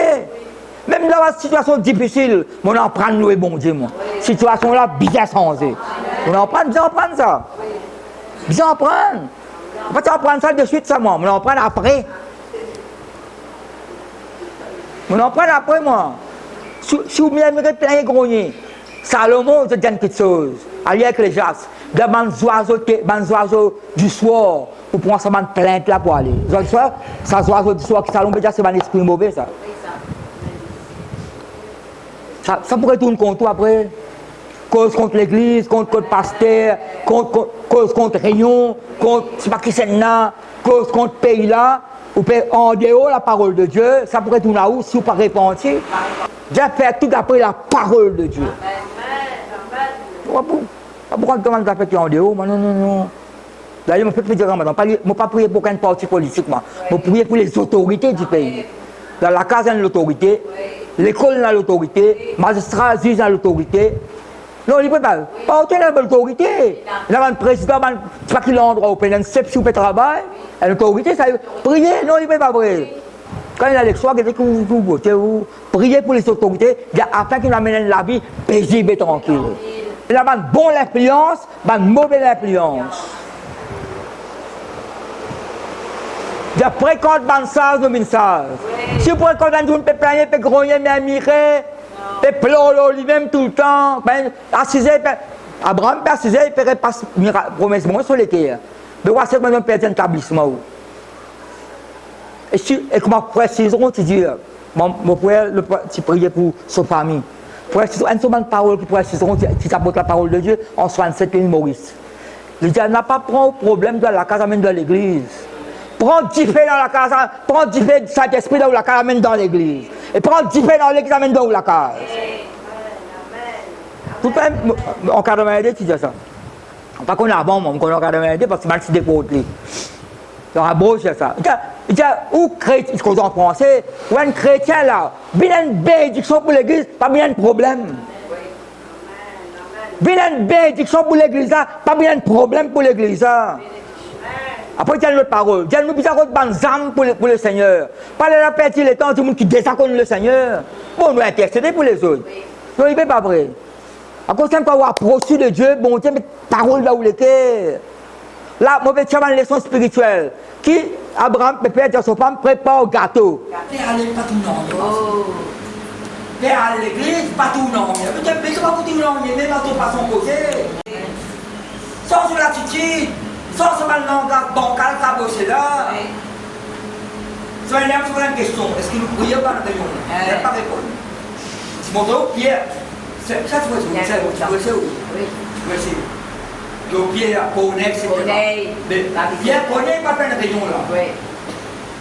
Même dans la situation difficile, on en prend nous et bon Dieu. Situation là, bien changée. On en prend, bien en prendre ça. Bien en prendre. On va pas prendre ça de suite, ça, moi. On en prend après. On en prend après, moi. Si vous m'aimez plein de grogner, Salomon, je dis quelque chose. Allez avec les jas. Des oiseaux du soir, pour prendre ça, plainte là pour aller. Ça, oiseaux du soir qui Salomon, c'est un esprit mauvais, ça. Ça pourrait tourner contre toi après. Cause contre l'église, contre le pasteur, cause contre Réunion, contre, c'est pas qui c'est là, cause contre le pays là, ou en dehors la parole de Dieu, ça pourrait tourner à où si vous ne pas repentir. J'ai fait tout d'après la parole de Dieu. Pourquoi tu as fait en dehors? Non. D'ailleurs, je ne peux dire maintenant, je ne pas prier pour aucun parti politique, je prier pour les autorités du pays. Dans la case, il y a l'autorité, l'école a l'autorité, le magistrat juge a l'autorité. Non, il ne peut pas. Pas aucune l'autorité. Il y a un président, c'est pas qu'il a l'endroit où il y a une section de travail. L'autorité, ça veut prier. Non, il ne peut pas prier. Quand il y a l'élection, il dit que vous votez, vous priez pour les autorités afin qu'ils amènent la vie paisible et tranquille. Il y a une bonne influence, une mauvaise influence. Je fréquente ban sage ou min sage. Si vous fréquentez un jour, vous pouvez plaigner, vous pouvez grogner, mais admirer, vous pouvez pleurer lui-même tout le temps. Abraham peut assiser, il ferait pas promesse sur les terres. Mais voici que je perds un établissement. Et comment frère Cizeron, tu dis, mon frère, tu priais pour sa famille. Frère Cizeron, une seule parole qui frère Cizeron, qui t'apporte la parole de Dieu, en 67 pays Maurice. Il dit, elle n'a pas pris le problème de la case, amène dans l'église. Prends 10 fées dans la case, prends 10 fées de Saint-Esprit dans la case, amène dans l'église. Et prends 10 fées dans l'église, amène dans la case. Tout le temps, en cas de maladie, tu dis ça. Pas qu'on a bon, on connaît en cas de maladie parce que mal si décoté. Il y a beau, c'est ça. Il dit, où chrétien, ce qu'on dit en français, ou un chrétien là, bien une bénédiction pour l'église, pas bien de problème. Bien une bénédiction pour l'église, pas bien de problème pour l'église. Après, il y a une autre parole. Il y a une autre âme pour le Seigneur. Pas la perdre le temps, tout le monde qui désaccorde le Seigneur. Bon, on doit intercéder pour les autres. Non, il n'est pas vrai. À cause de avoir approché de Dieu, bon Dieu, mais parole là où il était. Là, je vais faire une leçon spirituelle. Qui, Abraham, peut dire à sa femme, prépare un gâteau. Père, allez, pas tout non. Père, à l'église, pas tout non. Mais tu vas vous dire non, mais même à ton façon posée. Sans l'attitude. Sans ce mal langage bancal, cabossé là. Soyez là sur une question. Est-ce que nous prions par le réunion? Il n'y a pas de réponse. Si mon dos, Pierre, ça tu vois, c'est où? Oui. Le Pierre connaît, etc. Pierre connaît pas faire une réunion là. Oui.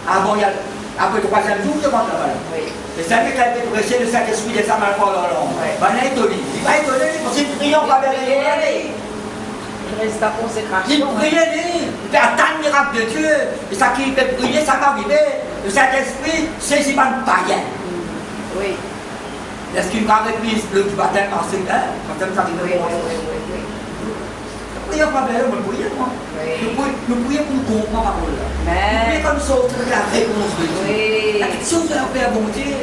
Avant, il y a. Après le 3e jour, il demande là-bas. Oui. Et ça fait qu'il a été pressé, le Saint-Esprit descend mal fort dans l'ombre. Ben, il est étonné. Il va étonner parce qu'il prie en faveur de Dieu. Il reste la consécration. Il priait, il fait attendre le miracle de Dieu. Et ça qui fait prier, ça va arriver. Le Saint-Esprit, c'est si pas païen. Oui. Est-ce qu'il m'a repris le baptême en Seigneur? Quand ça arrive, Oui. Nous prions pas bien, nous prions, moi. Nous prions pour nous comprendre la parole. Nous prions comme ça, pour la réponse de Dieu. Oui. La question de la paix, bon Dieu.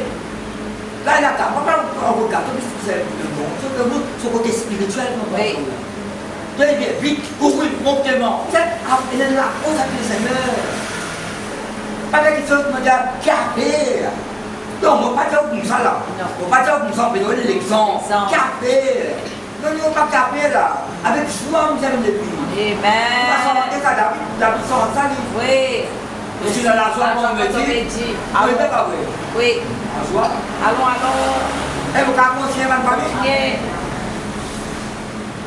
Là, il a pas on regarde, c'est le bon, son côté spirituel, oui. Très bien, vite, couru promptement. Il est là, on s'appelle le Seigneur. Pas de question de me dire, café. Non, on ne va pas dire comme ça là. On ne va pas dire comme ça, mais donner l'exemple. Café. Non, il ne va pas café là. Avec joie, nous allons le vivre. Amen. On va s'en rendre à David sort ça. Oui. Je suis dans la joie, on me dit. Allons, pas vrai. Oui. En joie. Allons. Et vous avez continué ma famille?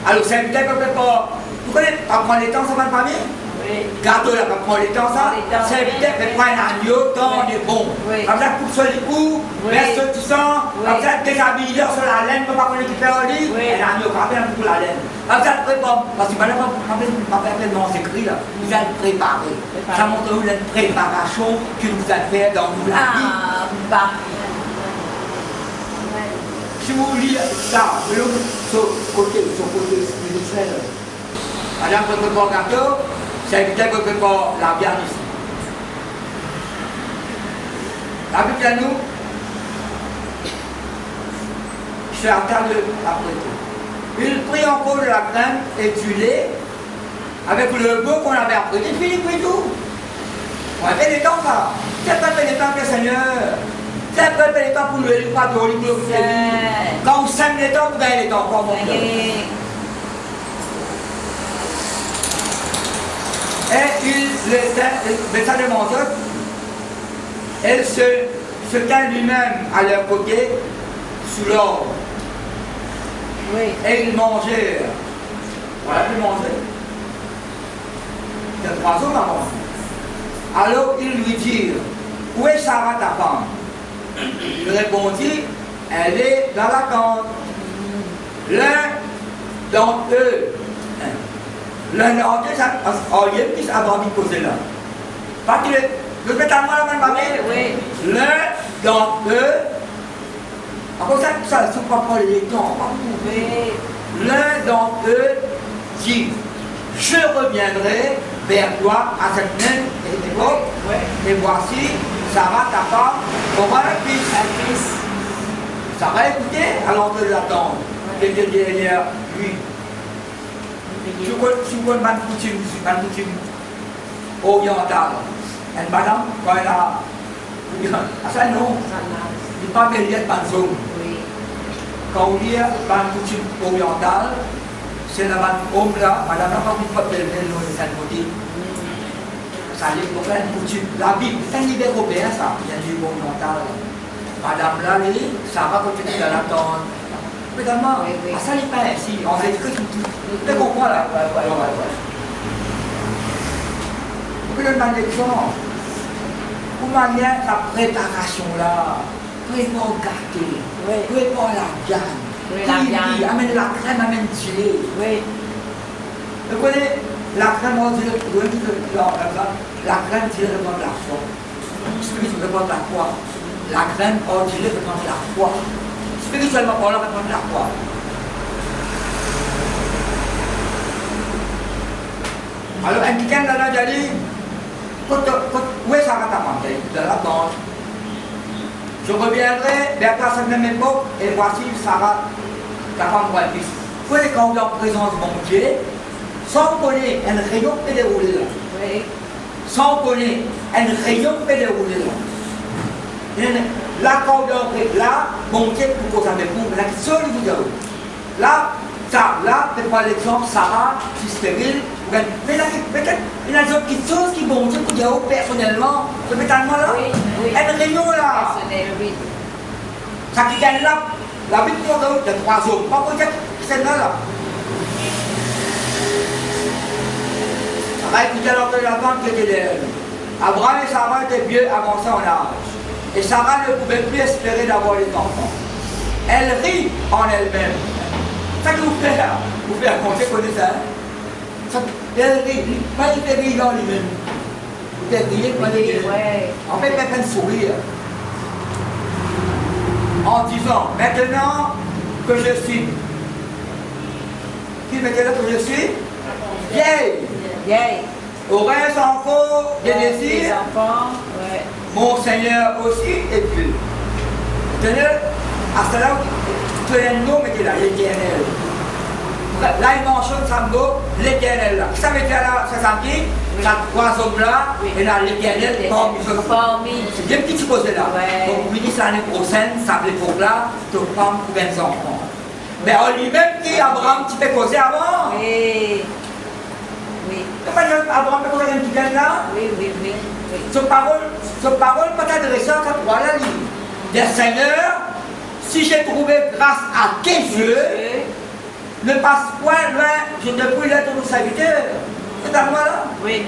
Alors, c'est peut-être pas. Vous connaissez, pas prendre les temps, ça va pas bien? Oui. Gâteau là, pas prendre les temps, ça? C'est peut-être prendre un agneau, tant de bon. Oui. Comme ça, coupe sur les coups, verse tout ça, comme ça, déshabille sur la laine, pour pas qu'on récupère au lit, et l'agneau, rappelle un peu la laine. Comme ça, prépare, parce que maintenant, pas tellement écrit là, vous allez préparer. Ça montre une préparation que vous avez fait dans la vie. Ah, bah. Si vous lisez ça, sur côté spirituel, madame ne peut pas gâteau, c'est peut-être ne peut pas la viande ici. La Bible à nous, je suis en train de l'apprêter. Il prit encore de la crème et du lait avec le beau qu'on avait apprêté. Puis il prit tout. On a fait des temps ça. C'est pas fait des temps que le Seigneur. C'est pas fait des temps pour le pas de l'olive. Quand vous sèmez les temps, vous gagnez les temps. Et il mettait les mangeurs. Elle se tint lui-même à leur côté, sous l'ordre. Oui. Et ils mangèrent. Voilà, ils mangeaient. Il y a 3 hommes avant. Alors ils lui dirent, où est Sarah ta femme? Il répondit, elle est dans la tente. L'un d'entre eux, oh, il y a une petite avant de poser là. Parce que le pétalement la même famille, Oui. l'un d'entre eux, après ça ne se prend pas les temps. Oui. L'un d'entre eux dit, je reviendrai vers toi à cette même époque, et voici, Sarah, ta femme, aura un fils. Ça va écouter à l'entrée de la tente, qui était derrière lui. Je vois une coutume orientale. Et madame, quand elle a. Ça non, il n'est pas mêlé de banzone. Quand on lit une coutume orientale, c'est la bande homme là, madame n'a pas pu faire le nom de cette côté. Ça dit pour faire une coutume. La Bible, c'est un livre européen ça, il y a un livre oriental. Madame là, ça va continuer dans la tente. Évidemment, ça n'est pas ainsi. On s'est écrit tout. Tu comprends là? Vous pouvez demander l'exemple. Pour manière la préparation là, prépare gâter, prépare la viande. Amène la crème, amène du lait. Oui. Vous connaissez la crème, on dirait la crème, dirait de la foi. Spirituellement, de la foi. La crème, on dirait de la foi. Spirituellement, on va prendre la foi. Alors, un week-end, là, j'ai dit, où est Sarah ta femme? De la tente. Je reviendrai vers toi à cette même époque, et voici Sarah, ta femme pour un fils. Vous voyez, quand on est en présence de mon Dieu, sans connaître un rayon peut dérouler là. Oui. Sans connaître un rayon peut dérouler là. Là, quand on est là, mon Dieu, pour qu'on s'en découvre, la seule vidéo. Là, ça, là, c'est pas l'exemple, Sarah, qui est stérile. Mais peut-être, il y a d'autres choses qui vont dire pour dire personnellement, le pétalement là, un rayon là. Personnel, oui. Ça qui gagne là, la vie de 3 hommes, pas pour dire que c'est là. Ça va écouter l'ordre de la tente qui était d'elle. Abraham et Sarah étaient vieux, avancés en âge. Et Sarah ne pouvait plus espérer d'avoir des enfants. Elle rit en elle-même. Ça que vous faites, vous faites raconter, connaissez ça. il était riant lui-même. Il était riant, Ouais. en fait, il était en train de sourire. En disant, maintenant que je suis. Qui maintenant que je suis vieille, Yay. aurais encore des Les désirs, enfants. Ouais. mon Seigneur aussi est Dieu. Tenez, à cela, tout le nom était là, l'Éternel. Là, il mentionne ça mot, l'Éternel là. Ça veut dire là, ça samedi, il y a trois hommes là, et là, l'Éternel parmi eux. Parmi. C'est bien petit posé là. Ouais. Donc, il dit l'année prochaine, ça veut pour là, de femme pour 20 enfants. Mais en lui-même, qui Abraham, tu peux causer avant. Oui. Oui. C'est pas dire Abraham peut causer un petit gars là. Oui, oui, oui. Oui. Ce parole peut t'adresser à trois là, des Seigneur, si j'ai trouvé grâce à tes yeux, ne passe point loin, je ne puis l'être ton serviteur. C'est à moi là. Oui.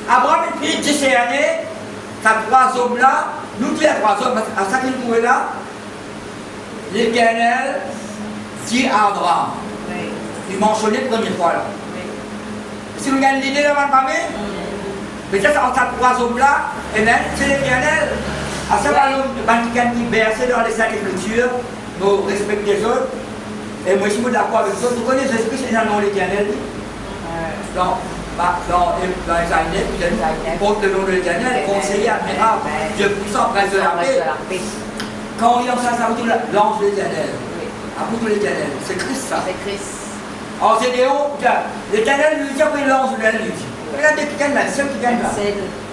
Abraham et puis 10 années, ces trois hommes là, nous tous les trois hommes, à ça qu'ils trouvaient là, l'Éternel dit à Abraham. Oui. Il mentionnait la première fois là. Oui. Si vous avez l'idée de ma famille, peut-être entre ces trois hommes là, et même c'est l'Éternel. À ce moment-là, qui bercé dans les Saintes Écritures, nous respectons les autres. Et moi, je suis d'accord avec ça. Vous connaissez Jésus-Christ, c'est un nom de l'Éternel. Dans Isaïe, il porte le nom de l'Éternel, conseiller admirable, Dieu puissant, prince de la paix. Quand on lit ça, ça veut dire l'ange de l'Éternel. Apôtre de l'Éternel. C'est Christ ça. C'est Christ. En Gédéon, l'Éternel lui dit après l'ange de l'Éternel lui dit. Regardez qui gagne là, ceux qui gagnent là.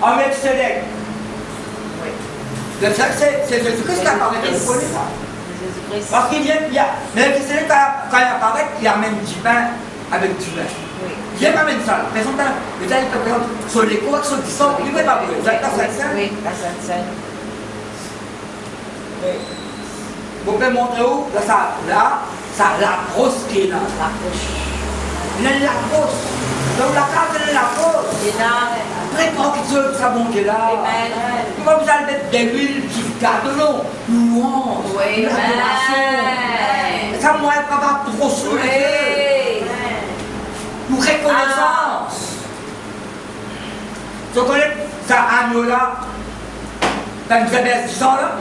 En Melchizedek. Oui. C'est Jésus-Christ qui apparaît, vous connaissez ça. Jésus-Christ. Parce qu'il vient, mais Melchizedek, quand il apparaît, il amène du pain avec du vin. Oui. Il amène ça. Mais son temps, le temps, il te présente sur les corrections du sang, il ne peut pas brûler. Vous avez la Sainte-Sainte? Oui, la Sainte-Sainte. Vous pouvez montrer où? Ça l'approche qui est là. La couche. Il y a l'approche. Donc la carte, elle est l'approche. Et là, Prépare quelque chose, ça monte là. Amen. Tu vas vous allez mettre des huiles qui gardent l'eau. Louange. Oui, L'adoration. Amen. Ça, moi, je ne pas trop soulever. Oui. Nous reconnaissance. Tu connais ça, agneau là? Quand vous avez 10 ans là?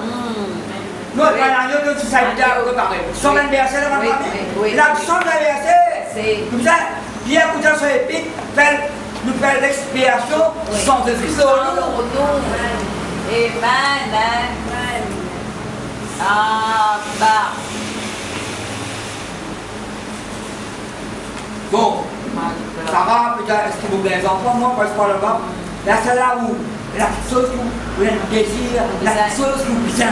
Nous, on a l'agneau, nous, ça a été préparé. 120 versets là, ma famille. La 120 versets. Comme ça, bien écoutant sur l'épique, nous faire l'expiation sans Jésus-Christ. Amen. Amen. Ah, bah. Bon, ça va, peut-être, est-ce que vous avez des enfants? Moi, quand je parle là-bas, là, c'est là où la petite chose que vous avez un désir, la petite chose que vous puissiez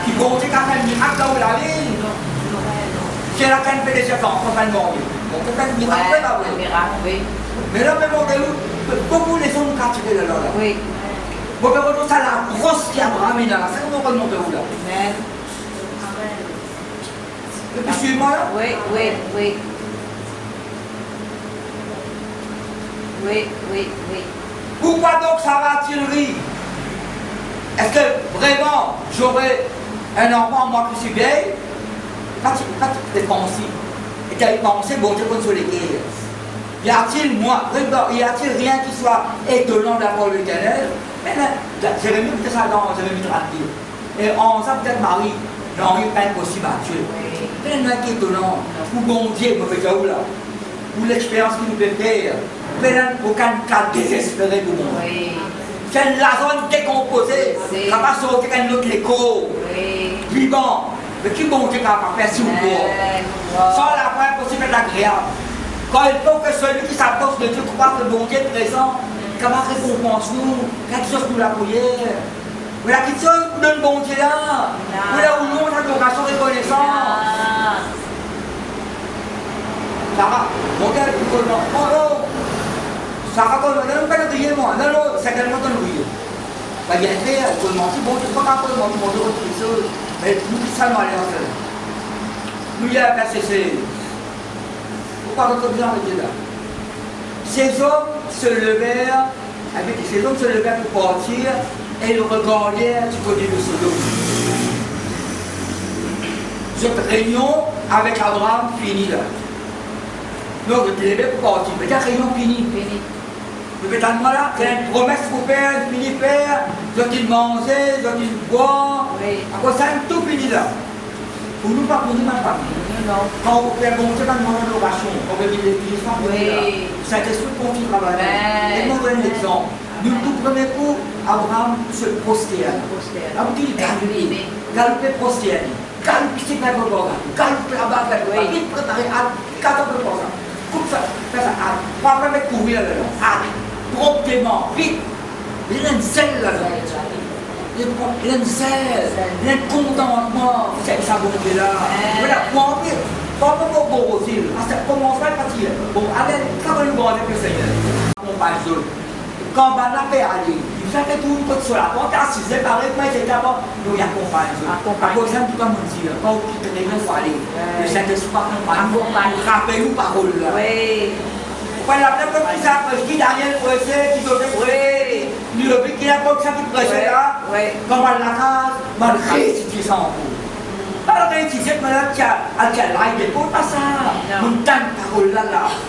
qui compte quand même miracle dans la vie. C'est la canne fait des chefs enfants, pas le monde. Donc, c'est un miracle, c'est pas vrai. Oui. Mais là, même beaucoup de gens ont capturé là. Oui. Vous pouvez retrouver ça, la grosse qui a ramené là. C'est comment on remonte où là? Amen. Et puis, suivez-moi là. Oui, oui, oui. Oui, oui, oui. Pourquoi donc ça va-t-il rire? Est-ce que vraiment j'aurai un enfant, moi qui suis vieille? Quand tu penses, et tu as pensé, bon, tu es sur les guerres. Y a-t-il, moi, y a-t-il rien qui soit étonnant de la parole de l'Éternel? Mais là, Jérémie, peut-être ça dans Jérémie 32. Et en ça, peut-être Marie, non, il n'est pas impossible à Dieu. Peut-être rien qui est étonnant. Ou bon Dieu, me fait où là? Ou l'expérience qu'il nous fait faire. Peut-être aucun cas désespéré du monde. Oui. C'est la zone décomposée. Ça va sortir un autre écho. Oui. Vivant. Mais qui bon Dieu capable de faire si ou sans la foi possible d'être agréable. Quand il faut que celui qui s'approche de Dieu croit que le bon Dieu est présent, comment récompense nous, quelque chose pour la prière. Mais la quelque chose pour le bon Dieu là. Pour là où nous, l'adoration reconnaissance. Ça va. Mon Dieu, oh, ça va comme non, pas le griller moi. Non, non, c'est tellement dans le griller. Bah, il y a un fait, il faut mentir, bon, tu peux pas mentir, mon Dieu, autre chose. Mais nous, ça nous allait en fait. Nous, il y a un verset 16. Pourquoi votre bien avec là? Ces hommes se levèrent, pour partir et le regardèrent du côté de Sodome. Cette réunion avec Abraham finit là. Donc, je te lève pour partir. Mais t'as réunion finie. Fini. Le pétalement là, c'est une promesse pour faire, fini faire, doit-il manger, doit-il boire. Oui. À quoi ça, tout fini là. Pour nous, pas pour nous, ma famille. Non. Quand on fait bon, c'est pas une adoration. Quand on veut dire l'église, pas Oui. c'est un esprit pour qui travaille. Amen. Et nous donne l'exemple. Nous, tout premier coup, Abraham se prosterne. Abraham qui dit galoper prosterne. Galoper, c'est pas bon. Galoper là-bas, vite préparer, quand on peut faire ça. Coupe ça, fais ça, pas mettre courir là, promptement, vite. Il y a une selle là-dedans. Il y a une selle, il y a un contentement, c'est sa bonté là. Voilà, pour en dire, pas pour aussi, ça commence à partir. Bon, allez, ça va nous voir avec le Seigneur. Compagne zone. Quand on va la paix aller, il fait tout le monde sur la porte, assis, séparé, mais c'est d'abord, nous y accompagnons. À cause de tout le monde dit, quand vous quittez les gens, il faut aller. Le Saint-Esprit accompagne. Rappelez-vous parole là. Oui. Voilà, la comme ça, qui Daniel pressé, qui donnait pressé, lui le qui a comme ça qui pressé là, quand on la case, on va réciter ça en cours. Alors réciter, madame, qui a l'ail de pour pas ça. On donne parole là,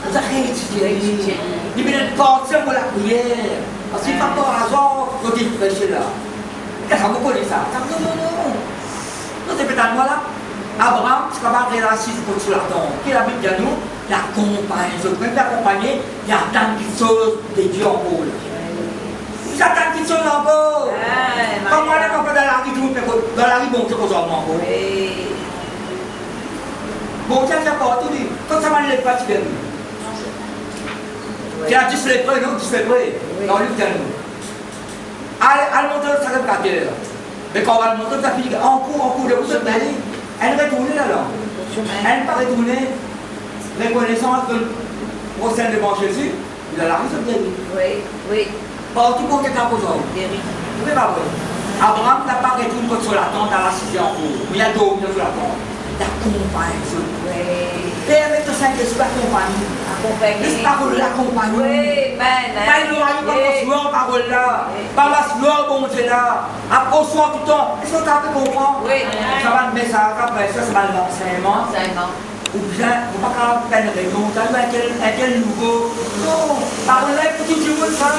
on va réciter. Il vient de porter pour la prière. Parce que par rapport à ça, quand il prêchait là. Qu'est-ce qu'on connaît ça? Non. Non, c'est peut-être moi là. Abraham, c'est comme un relation sur la tombe. Qui la Bible dit à nous? L'accompagne. Je peux l'accompagner. Il y a tant de choses de Dieu en haut. Il y a tant de choses en haut. Comment on est dans la rue, dans la rue, bon, c'est aux hommes en haut. Bon, tiens, c'est pas tout dit. Quand ça m'a levé pas, tu viens. Tu as dit c'est prêt, non? Tu fais prêt. Dans le livre de nous. Allez, monter le salaire 4 heures. Mais quand on va le monter, ça finit en cours de route. Elle retourne là. Elle pas retourner. Reconnaissance au sein devant Jésus, il a la raison de guérir. Oui. Partout pour quelqu'un pour ça. Vous ne pas vrai. Abraham n'a pas retourné sur la tente à la sixième en cours. Il a dormi sur la tente. Il accompagne Jésus. Et avec le Saint-Esprit accompagne. Les paroles l'accompagnent. Oui, Pas il aura eu comme on parole là. Pas la sueur bon Dieu là. Après au soir tout le temps. Est-ce que tu as pu comprendre? Oui. Ça va le message après ça, c'est mal l'enseignement. Ou bien, on ne va pas faire une réunion, tu as eu un tel nouveau. Non, parole là, il faut toujours ça.